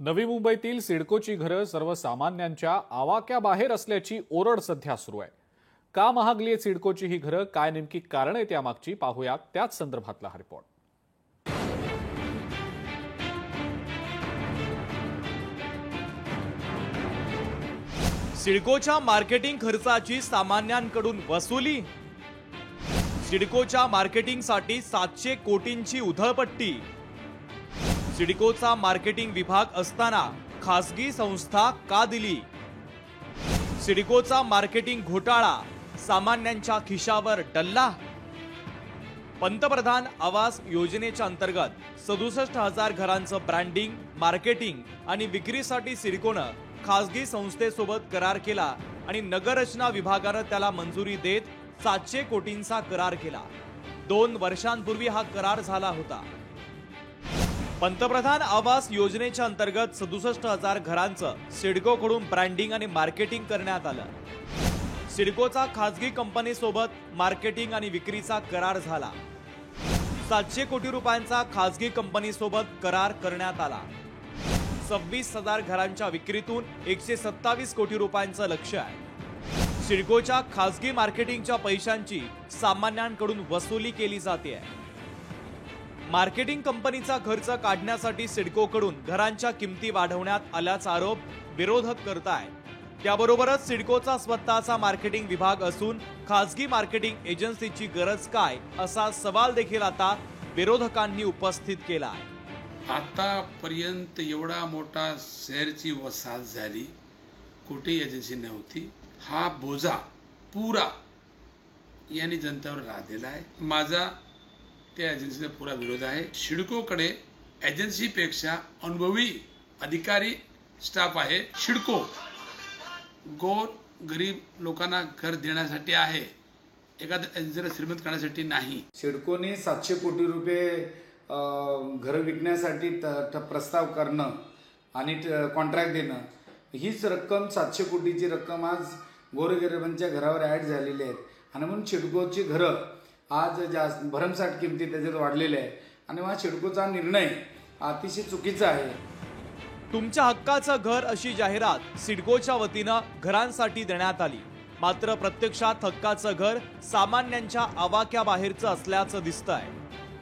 नवी मुंबईतील सिडकोची घरं सर्वसामान्यांच्या आवाक्याबाहेर असल्याची ओरड सध्या सुरू आहे। का महागली आहेत सिडकोची ही घरं, काय नेमकी कारण आहेत यामागची, पाहूयात त्याच संदर्भातला हा रिपोर्ट। सिडकोच्या मार्केटिंग खर्चाची सामान्यांकडून वसुली। सिडकोच्या मार्केटिंगसाठी 700 कोटींची उधळपट्टी। सिडकोचा मार्केटिंग विभाग असताना खासगी संस्था का दिली? सिडकोचा मार्केटिंग घोटाळा सामान्यांच्या खिशावर डल्ला। पंतप्रधान आवास योजनेच्या अंतर्गत 67,000 घरांचं ब्रँडिंग, मार्केटिंग आणि विक्रीसाठी सिडकोनं खासगी संस्थेसोबत करार केला आणि नगररचना विभागानं त्याला मंजुरी देत 700 कोटींचा करार केला। 2 वर्षांपूर्वी हा करार झाला होता। पंतप्रधान आवास योजनेच्या अंतर्गत 67,000 घरांचं सिडकोकडून ब्रँडिंग आणि मार्केटिंग करण्यात आलं। सिडकोचा खासगी कंपनीसोबत मार्केटिंग आणि विक्रीचा करार झाला। 700 कोटी रुपयांचा खासगी कंपनीसोबत करार करण्यात आला। 26,000 घरांच्या विक्रीतून 127 कोटी रुपयांचं लक्ष्य आहे। सिडकोच्या खासगी मार्केटिंगच्या पैशांची सामान्यांकडून वसुली केली जाते। मार्केटिंग कंपनीचा खर्च काढण्यासाठी सिडकोकडून घरांच्या किमती वाढवण्यात आल्याचा आरोप विरोधक करतायत। त्याबरोबरच सिडकोचा स्वतःचा मार्केटिंग विभाग असून खासगी मार्केटिंग एजन्सीची गरज काय, असा सवाल देखील आता विरोधकांनी उपस्थित केला आहे। आतापर्यंत एवढा मोठा शहरची वसाहत झाली, कुठे एजन्सी नव्हती। हा बोजा पुरा यांनी जनतेवर लादलेला आहे। माझा त्या एजन्सीचा पुरा विरोध आहे। सिडकोकडे एजन्सीपेक्षा अनुभवी अधिकारी स्टाफ आहे। सिडको गोर गरीब लोकांना घर देण्यासाठी आहे, एखाद्या एजन्सीला श्रीमंत करण्यासाठी नाही। सिडकोने 700 कोटी रुपये घर विकण्यासाठी प्रस्ताव करणं आणि कॉन्ट्रॅक्ट देणं, हीच रक्कम 700 कोटीची रक्कम आज गोरगरिबांच्या घरावर ऍड झालेली आहे। आणि म्हणून सिडकोची घरं आज जास्त भरमसाठ किमती त्याच्यात वाढलेल्या आहे आणि हा सिडकोचा निर्णय अतिशय चुकीचा आहे। तुमच्या हक्काचं घर अशी जाहिरात सिडकोच्या वतीनं घरांसाठी देण्यात आली, मात्र प्रत्यक्षात हक्काचं घर सामान्यांच्या आवाक्याबाहेरचं असल्याचं दिसतंय।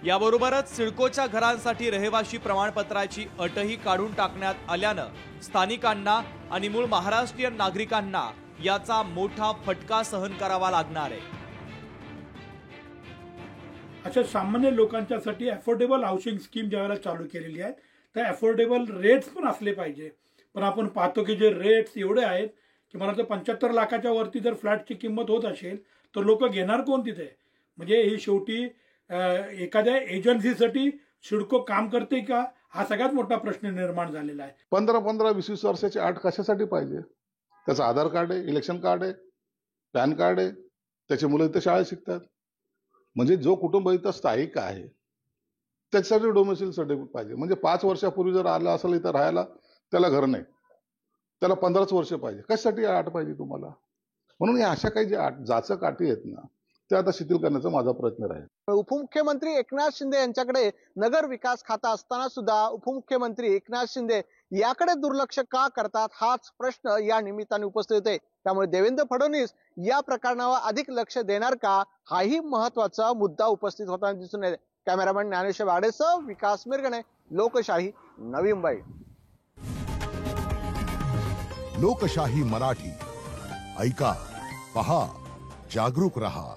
याबरोबरच सिडकोच्या घरांसाठी रहिवाशी प्रमाणपत्राची अटही काढून टाकण्यात आल्यानं स्थानिकांना आणि मूळ महाराष्ट्रीयन नागरिकांना याचा मोठा फटका सहन करावा लागणार आहे। अशा सामान्य लोकांच्यासाठी अफोर्डेबल हाऊसिंग स्कीम ज्यावेळेला चालू केलेली आहे, त्या अफोर्डेबल रेट्स पण असले पाहिजे। पण आपण पाहतो की जे रेट्स एवढे आहेत की मला तर 75 लाखाच्या वरती जर फ्लॅटची किंमत होत असेल तर लोक घेणार कोण तिथे? म्हणजे ही शेवटी एखाद्या एजन्सीसाठी सिडको काम करते का, हा सगळ्यात मोठा प्रश्न निर्माण झालेला आहे। 15-15, 20-20 वर्षाची अट कशासाठी पाहिजे? त्याचं आधार कार्ड आहे, इलेक्शन कार्ड आहे, पॅन कार्ड आहे, त्याची मुलं इथे शाळेत शिकतात। म्हणजे जो कुटुंब इथं स्थायिक आहे त्याच्यासाठी डोमेसिल सर्टिफिकेट पाहिजे। म्हणजे 5 वर्षापूर्वी जर आला असेल इथं राहायला, त्याला घर नाही, त्याला 15 वर्ष पाहिजे। कशासाठी अट पाहिजे तुम्हाला? म्हणून या अशा काही ज्या जाचक अटी आहेत ना, ते आता शिथिल करण्याचा माझा प्रयत्न राहील। उपमुख्यमंत्री एकनाथ शिंदे यांच्याकडे नगर विकास खाता असताना सुद्धा उपमुख्यमंत्री एकनाथ शिंदे याकडे दुर्लक्ष का करतात, हाच प्रश्न या निमित्ताने उपस्थित होते। त्यामुळे देवेंद्र फडणवीस या प्रकरणावर अधिक लक्ष देणार का, हाही महत्वाचा मुद्दा उपस्थित होताना दिसून येते। कॅमेरामॅन ज्ञानेश्वर वाडेसह विकास मिरगणे, लोकशाही, नवी मुंबई। लोकशाही मराठी, ऐका, पहा, जागरूक रहा।